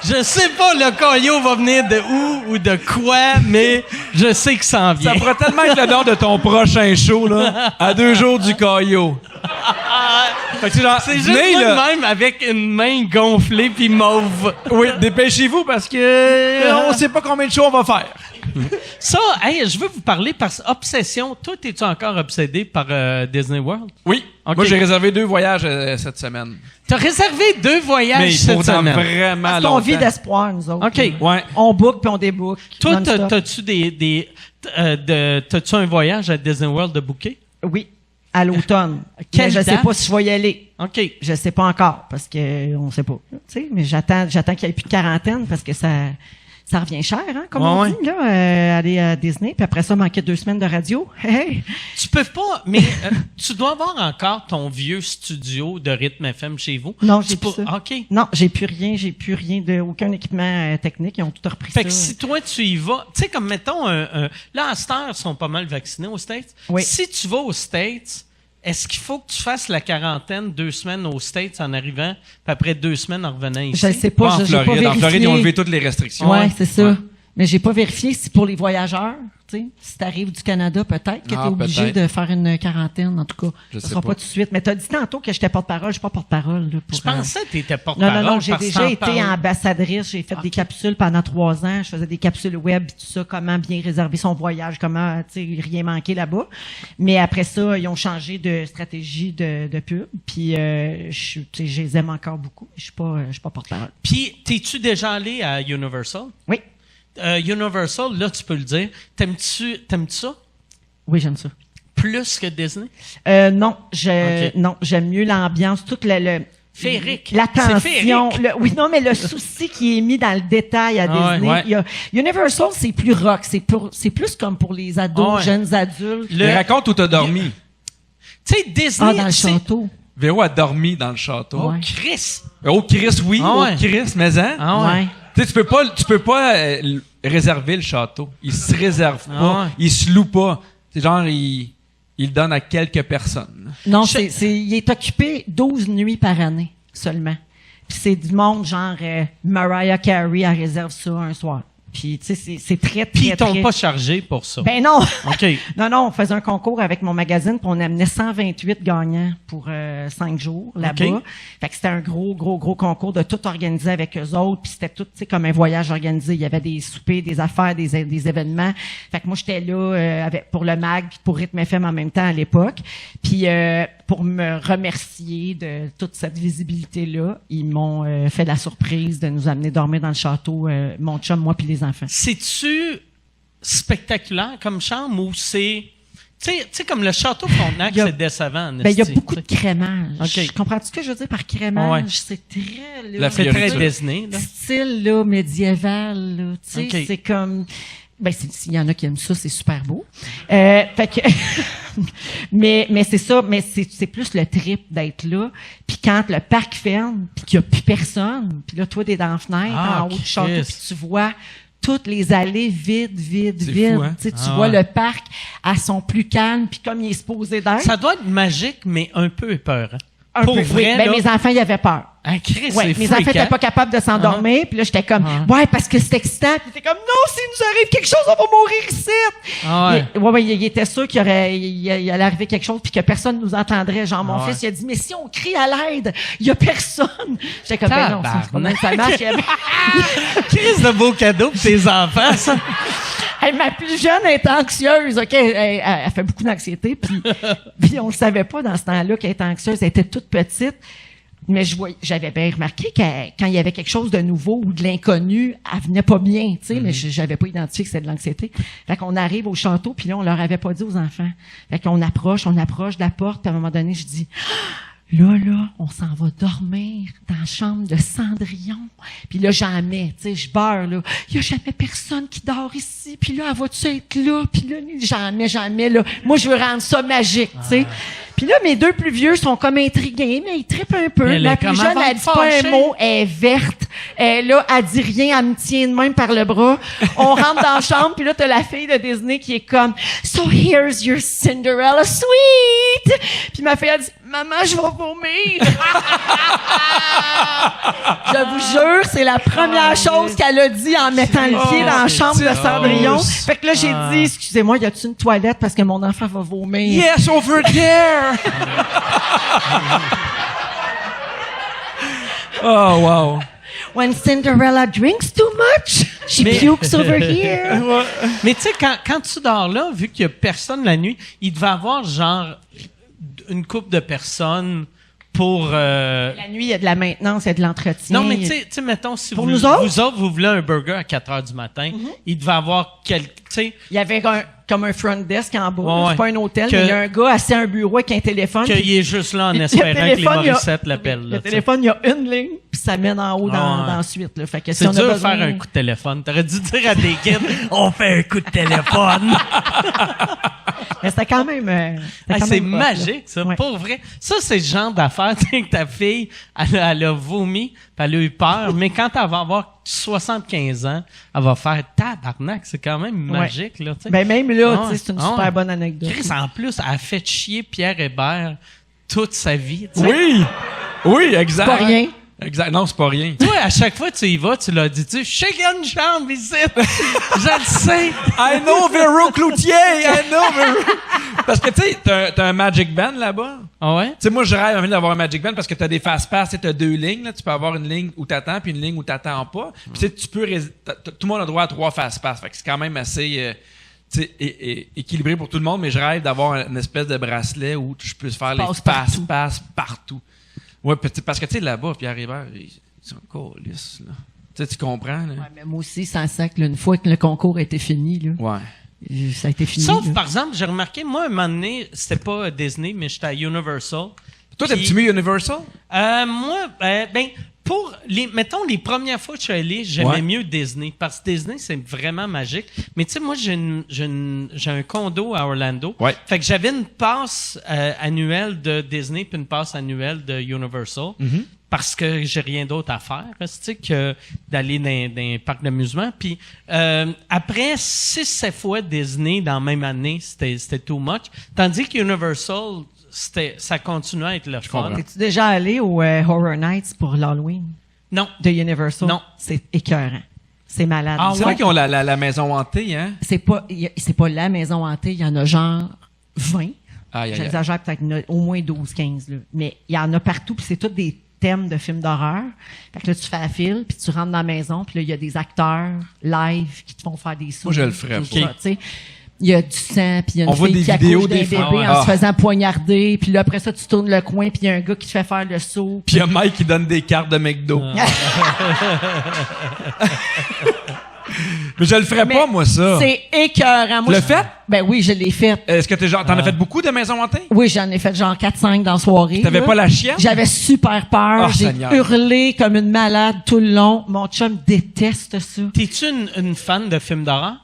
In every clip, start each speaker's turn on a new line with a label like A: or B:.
A: Je sais pas le caillot va venir de où ou de quoi, mais je sais que ça en vient.
B: Ça pourrait tellement être le nom de ton prochain show, là, à 2 jours du caillot. Fait que genre,
A: C'est juste
B: venez,
A: moi
B: là.
A: de même avec une main gonflée puis mauve.
B: Oui, dépêchez-vous parce que on sait pas combien de shows on va faire.
A: Ça, hey, je veux vous parler par obsession. Toi, es-tu encore obsédé par Disney World?
B: Oui.
A: Ok.
B: Moi, j'ai réservé 2 voyages cette semaine.
A: T'as réservé 2 voyages
B: Mais
A: cette
B: pour dans
A: semaine.
B: vraiment
C: Parce
B: longtemps.
C: qu'on vit d'espoir, nous autres.
A: OK.
B: Ouais.
C: On book puis on débook.
A: Toi,
C: non-stop.
A: t'as-tu t'as-tu un voyage à Disney World de booker?
C: Oui, à l'automne.
A: Quelle
C: Mais je sais
A: date?
C: pas si je vais y aller.
A: OK.
C: Je sais pas encore parce que on sait pas. Tu sais, mais j'attends qu'il y ait plus de quarantaine parce que ça revient cher, hein, comme on dit, là, aller à Disney. Puis après ça, manquer 2 semaines de radio. Hey!
A: Tu peux pas, mais tu dois avoir encore ton vieux studio de Rythme FM chez vous.
C: Non,
A: Tu
C: j'ai plus
A: peux-
C: ça.
A: OK.
C: Non, j'ai plus rien aucun équipement technique. Ils ont tout repris
A: Fait que
C: ça.
A: si toi, tu y vas, tu sais, comme mettons, là, à cette heure, ils sont pas mal vaccinés aux States.
C: Oui.
A: Si tu vas aux States, est-ce qu'il faut que tu fasses la quarantaine 2 semaines aux States en arrivant, puis après 2 semaines en revenant ici?
C: Je sais pas,
B: Pas en
C: j'ai pas
B: Floride.
C: vérifié.
B: En Floride, ils ont levé toutes les restrictions.
C: Ouais, c'est ça.
B: Ouais.
C: Mais j'ai pas vérifié si pour les voyageurs, tu sais, si t'arrives du Canada, peut-être que t'es obligé
B: peut-être.
C: de faire une quarantaine, en tout cas.
B: Je
C: Ça
B: sais
C: sera
B: pas.
C: pas tout de suite. Mais t'as dit tantôt que j'étais porte-parole. Je suis pas porte-parole, là.
A: Je pensais que tu étais
C: Non,
A: porte-parole.
C: non, j'ai
A: parce que
C: déjà
A: t'en
C: été
A: parles.
C: ambassadrice. J'ai fait des capsules pendant 3 ans. Je faisais des capsules web, tout ça, comment bien réserver son voyage, comment, tu sais, rien manquer là-bas. Mais après ça, ils ont changé de stratégie de pub. Puis, tu sais, je les aime encore beaucoup. Je suis pas porte-parole.
A: Puis, t'es-tu déjà allé à Universal?
C: Oui.
A: Universal, là, tu peux le dire. T'aimes-tu ça?
C: Oui, j'aime ça.
A: Plus que Disney?
C: Non,
A: Ok.
C: non, j'aime mieux l'ambiance, tout le
A: Féerique.
C: l'attention.
A: C'est féerique.
C: Oui, non, mais le souci qui est mis dans le détail à
A: Ah ouais.
C: Disney.
B: Ouais.
C: Il y a, Universal, c'est plus rock, c'est plus comme pour les ados,
A: Ah ouais.
C: jeunes adultes.
B: Mais raconte où t'as dormi.
A: Tu sais, Disney.
C: Dans le
A: c'est-
C: château.
B: Véro a dormi dans le château.
A: Oh,
C: Ouais.
A: Chris!
B: Oh, Chris, oui.
A: Ah ouais.
B: Oh, Chris, mais hein?
A: Ah ouais.
C: Ouais.
B: Tu sais, tu peux pas réserver le château. Il se réserve pas.
A: Ah ouais.
B: Il se loue pas. C'est genre, il le donne à quelques personnes.
C: Non,
A: Je-
C: il est occupé 12 nuits par année seulement. Puis c'est du monde genre Mariah Carey, elle réserve ça un soir. Puis tu sais, c'est très,
A: Puis
C: très,
A: ils t'ont
C: très...
A: pas chargé pour ça.
C: Ben non!
A: OK.
C: Non, on faisait un concours avec mon magazine, puis on amenait 128 gagnants pour 5 jours là-bas.
A: OK.
C: Fait que c'était un gros concours de tout organiser avec eux autres, puis c'était tout, tu sais, comme un voyage organisé. Il y avait des soupers, des affaires, des événements. Fait que moi, j'étais là pour le mag, puis pour Rythme FM en même temps à l'époque. Puis pour me remercier de toute cette visibilité-là, ils m'ont fait la surprise de nous amener dormir dans le château, mon chum, moi, puis les enfants.
A: C'est-tu spectaculaire comme chambre ou c'est. Tu sais, comme le château Frontenac,
C: Il y a-
A: c'est décevant. en
C: Ben, il y a
A: esti,
C: beaucoup
A: tu
C: de
A: sais.
C: crémage.
A: OK.
C: Comprends-tu ce que je veux dire par crémage?
A: Ouais.
C: C'est très, là,
B: La
A: C'est très
B: fioriture.
A: Disney, là.
C: style, là, médiéval, là. Tu sais,
A: OK.
C: c'est comme, ben, s'il y en a qui aiment ça, c'est super beau. Fait que, mais c'est ça, mais c'est plus le trip d'être là. Puis quand le parc ferme, puis qu'il y a plus personne, puis là, toi, t'es dans la fenêtre,
A: Ah,
C: en haut du
A: Christ.
C: château, puis tu vois toutes les allées vides.
B: fou, hein?
C: Tu sais, tu
A: Ah
C: vois
A: ouais.
C: le parc à son plus calme, puis comme il est supposé d'être.
A: Ça doit être magique, mais un peu épeurant.
C: Un
A: Pour
C: peu,
A: vrai,
C: oui. Ben,
A: là.
C: mes enfants, ils avaient peur.
A: Ah, Chris,
C: Ouais,
A: c'est
C: mes enfants
A: freakant.
C: n'étaient pas capables de s'endormir. Puis là, j'étais comme, ouais, parce que c'est excitant. Puis t'es comme, non, s'il nous arrive quelque chose, on va mourir ici.
A: Ah ouais.
C: Il était sûr qu'il allait arriver quelque chose puis que personne nous entendrait. Genre, mon
A: Ah ouais.
C: fils, il a dit, mais si on crie à l'aide, il y a personne. J'étais comme, ben non, c'est pas même ça marche.
A: Chris de beau cadeau pour tes enfants, ça.
C: Hey, ma plus jeune est anxieuse, OK? Elle fait beaucoup d'anxiété, puis on le savait pas dans ce temps-là qu'elle était anxieuse. Elle était toute petite. Mais j'avais bien remarqué que quand il y avait quelque chose de nouveau ou de l'inconnu, elle venait pas bien, tu sais, mais j'avais pas identifié que c'était de l'anxiété. Fait qu'on arrive au château, puis là, on leur avait pas dit aux enfants. Fait qu'on approche de la porte, puis à un moment donné, je dis... Là, on s'en va dormir dans la chambre de Cendrillon. Puis là, jamais, tu sais, je beurre, là. Il y a jamais personne qui dort ici. Puis là, elle va-tu être là? Puis là, jamais, là. Moi, je veux rendre ça magique, tu sais. Puis là, mes 2 plus vieux sont comme intrigués, mais ils trippent un peu.
A: Mais
C: La
A: là,
C: plus
A: comment
C: jeune,
A: va
C: elle
A: te
C: dit pas
A: fâcher?
C: un mot, elle est verte. Elle, là, elle dit rien, elle me tient de même par le bras. On rentre dans la chambre, puis là, t'as la fille de Disney qui est comme « So here's your Cinderella suite! » Puis ma fille, elle dit « Maman, je vais vomir! Je vous jure, c'est la première chose qu'elle a dit en mettant le pied dans la chambre de Cendrillon. Fait que là, j'ai dit, excusez-moi, y a-tu une toilette parce que mon enfant va vomir?
B: Yes, over there! Oh, wow.
C: When Cinderella drinks too much, she pukes over here.
A: Mais tu sais, quand tu dors là, vu qu'il y a personne la nuit, il devait avoir genre une couple de personnes pour...
C: La nuit, il y a de la maintenance, il y a de l'entretien.
A: Non, mais tu sais, mettons, si
C: Pour
A: vous,
C: nous autres?
A: vous autres, vous voulez un burger à 4 heures du matin, il devait avoir tu sais,
C: Il y avait comme un front desk en bas.
A: Ouais,
C: C'est pas un hôtel,
A: que-
C: mais il y a un gars assis à un bureau avec un téléphone.
A: qu'il est juste là en
C: Le
A: espérant que les
C: téléphone, il y a-
A: Morissette l'appellent. là,
C: Le
A: tu sais.
C: téléphone, il y a une ligne, puis ça mène en haut dans
A: Ouais.
C: la suite. Là. Fait que si
A: C'est
C: on a
A: dur de
C: besoin-
A: faire un coup de téléphone. T'aurais dû dire à des kids, on fait un coup de téléphone.
C: Mais c'était quand même... c'était
A: Hey,
C: quand
A: c'est
C: même hot,
A: magique,
C: là.
A: ça.
C: Ouais.
A: Pour vrai. Ça, c'est le genre d'affaire, tu sais, que ta fille, elle a vomi, puis elle a eu peur. Mais quand elle va avoir 75 ans, elle va faire tabarnak. C'est quand même magique, là, tu sais.
C: Ben même là,
A: Ah
C: tu sais, c'est une
A: ouais.
C: super bonne anecdote.
A: Chris, en plus, elle a fait chier Pierre Hébert toute sa vie, tu sais.
B: Oui! Oui, exact.
C: C'est pas rien.
B: Exact. Non, c'est pas rien.
A: Toi, à chaque fois que tu y vas, tu l'as dit, tu sais, je sais qu'il y a une chambre ici. Je le sais.
B: I know Véro Cloutier! I know Véro! Parce que, tu sais, t'as un Magic Band là-bas.
A: Ah ouais?
B: Tu sais, moi, je rêve envie d'avoir un Magic Band parce que t'as des fast-pass, tu t'as 2 lignes, là. Tu peux avoir une ligne où t'attends puis une ligne où t'attends pas. Puis, tu sais, tu peux, tout le monde a droit à 3 fast-pass. Fait que c'est quand même assez, tu sais, équilibré pour tout le monde, mais je rêve d'avoir une espèce de bracelet où je peux faire les fast-pass partout. Ouais, parce que, tu sais, là-bas, Pierre Hébert, ils sont colisses, là. Tu sais, tu comprends, là?
C: Ouais, mais moi aussi, sans sac, là, une fois que le concours a été fini, là,
B: Ouais.
C: ça a été fini.
A: Sauf,
C: là.
A: par exemple, j'ai remarqué, moi, un moment donné, c'était pas Disney, mais j'étais à Universal.
B: Toi,
A: Puis-
B: t'aimes-tu mieux Universal?
A: Moi, ben, pour mettons, les premières fois que je suis allé, j'aimais
B: Ouais.
A: mieux Disney. Parce que Disney, c'est vraiment magique. Mais tu sais, moi, j'ai un condo à Orlando.
B: Ouais.
A: Fait que j'avais une passe annuelle de Disney puis une passe annuelle de Universal.
B: Mm-hmm.
A: Parce que j'ai rien d'autre à faire, tu sais, que d'aller dans un parc d'amusement. Puis après 6-7 fois Disney dans la même année, c'était too much. Tandis que Universal, ça continuait à être le fun.
B: comprends.
C: Es-tu déjà allé au Horror Nights pour l'Halloween
A: Non.
C: de Universal?
A: Non.
C: C'est écœurant. C'est malade.
A: Ah,
C: Ils
B: C'est
C: sont-
B: vrai qu'ils ont la maison hantée, hein?
C: C'est pas la maison hantée, il y en a genre 20.
B: Aïe, aïe, aïe.
C: J'exagère peut-être, il y en a au moins 12-15, là. Mais il y en a partout, puis c'est tous des thèmes de films d'horreur. Fait que là, tu fais la file, puis tu rentres dans la maison, puis là, il y a des acteurs live qui te font faire des sauts.
B: Moi, je le ferais
C: tout
B: pas.
C: ça, tu sais. Il y a du sang, puis il y a
B: On
C: une
B: voit
C: fille
B: des
C: qui
B: vidéos
C: accouche d'un
B: des
C: bébé
B: fois, ouais.
C: en se faisant poignarder, puis là, après ça, tu tournes le coin, puis il y a un gars qui te fait faire le saut.
B: Puis il y a Mike qui donne des cartes de McDo. Mais je le ferais
C: Mais
B: pas, moi, ça.
C: C'est écœurant. Moi,
B: Tu l'as
C: je-
B: fait?
C: Ben oui, je l'ai fait.
B: Est-ce que t'en as fait beaucoup de maisons hantées?
C: Oui, j'en ai fait genre 4-5 dans la soirée.
B: T'avais
C: là.
B: pas la chienne?
C: J'avais super peur.
B: Oh,
C: J'ai
B: Seigneur.
C: hurlé comme une malade tout le long. Mon chum déteste ça.
A: T'es-tu une fan de films d'horreur?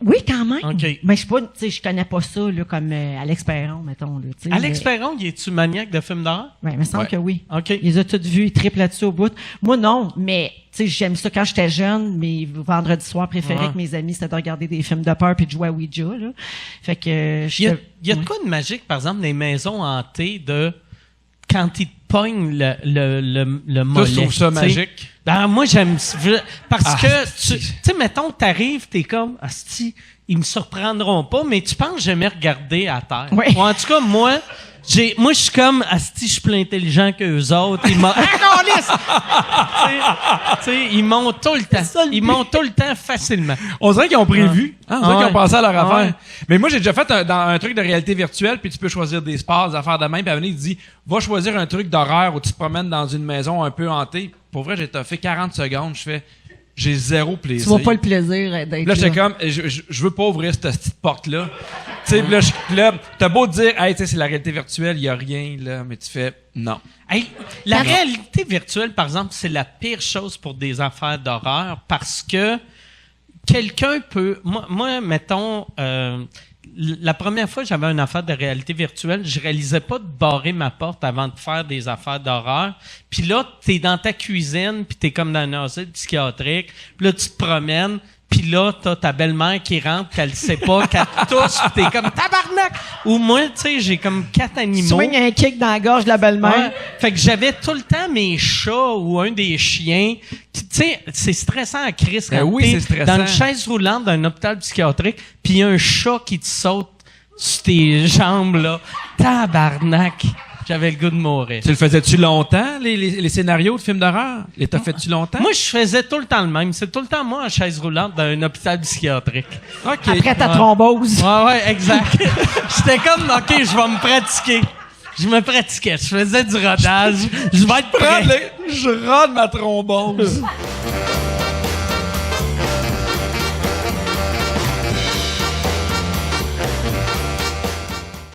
C: Oui, quand même.
A: OK.
C: Mais je suis pas, tu sais, je connais pas ça, là, comme Alex Perron, mettons, là, tu sais.
A: Alex Perron, es-tu maniaque de films d'horreur?
C: Ouais, il me semble
B: Ouais.
C: que oui.
A: OK.
C: Il les a toutes vues, il triple là-dessus au bout. Moi, non, mais, tu sais, j'aime ça quand j'étais jeune. Mes vendredis soirs préférés
A: Ouais.
C: avec mes amis, c'était de regarder des films de peur puis de jouer à Ouija, là. Fait que,
A: Il y a de quoi de magique, par exemple, des maisons hantées de quand ils te pognent le mollet.
B: tu trouves ça
A: tu sais.
B: magique?
A: Ben, moi, j'aime parce
B: Ah,
A: que, tu sais, mettons, t'arrives, t'es comme, asti, ils me surprendront pas, mais tu penses jamais regarder à terre.
C: Oui.
A: Ou en tout cas, moi, je suis comme, asti, je suis plus intelligent qu'eux autres. Ils m'ont, tu sais, ils montent tout le temps. Ils montent tout le temps facilement.
B: On dirait qu'ils ont prévu. Hein, on dirait
A: Ah
B: qu'ils ont
A: ouais.
B: pensé à leur
A: Ah
B: affaire.
A: ouais.
B: Mais moi, j'ai déjà fait dans un truc de réalité virtuelle, puis tu peux choisir des sports, des affaires de même. Puis à venir, il dit, va choisir un truc d'horreur où tu te promènes dans une maison un peu hantée. Pour vrai, j'ai fait 40 secondes. J'ai zéro
C: tu
B: plaisir.
C: vois pas le plaisir d'être
B: Là, j'étais comme, je veux pas ouvrir cette petite porte-là. Tu sais, puis là, t'as beau dire, hey, tu sais, c'est la réalité virtuelle, il y a rien, là, mais tu fais, non.
A: Hey, la réalité virtuelle, par exemple, c'est la pire chose pour des affaires d'horreur parce que quelqu'un peut... Moi mettons, la première fois que j'avais une affaire de réalité virtuelle, je réalisais pas de barrer ma porte avant de faire des affaires d'horreur. Puis là, t'es dans ta cuisine, puis t'es comme dans un asile psychiatrique. Puis là, tu te promènes, Puis là, t'as ta belle-mère qui rentre, qu'elle sait pas, qu'elle touche, pis t'es comme tabarnak! Ou moi, tu sais, j'ai comme 4 animaux.
C: Swing un kick dans la gorge de la belle-mère.
A: Ouais. Fait que j'avais tout le temps mes chats ou un des chiens. Tu sais, c'est stressant à Chris quand
B: oui,
A: t'es
B: c'est stressant.
A: dans une chaise roulante d'un hôpital psychiatrique, puis il y a un chat qui te saute sur tes jambes, là. Tabarnak! J'avais le goût de mourir.
B: Tu le faisais-tu longtemps, les scénarios de films d'horreur? Les t'as fait-tu longtemps?
A: Moi, je faisais tout le temps le même. C'est tout le temps moi en chaise roulante d'un hôpital psychiatrique.
B: OK.
C: Après ta thrombose.
A: Ouais, exact. J'étais comme, OK, je vais me pratiquer. Je me pratiquais. Je faisais du rodage. Je vais être prêt.
B: Je rode ma thrombose.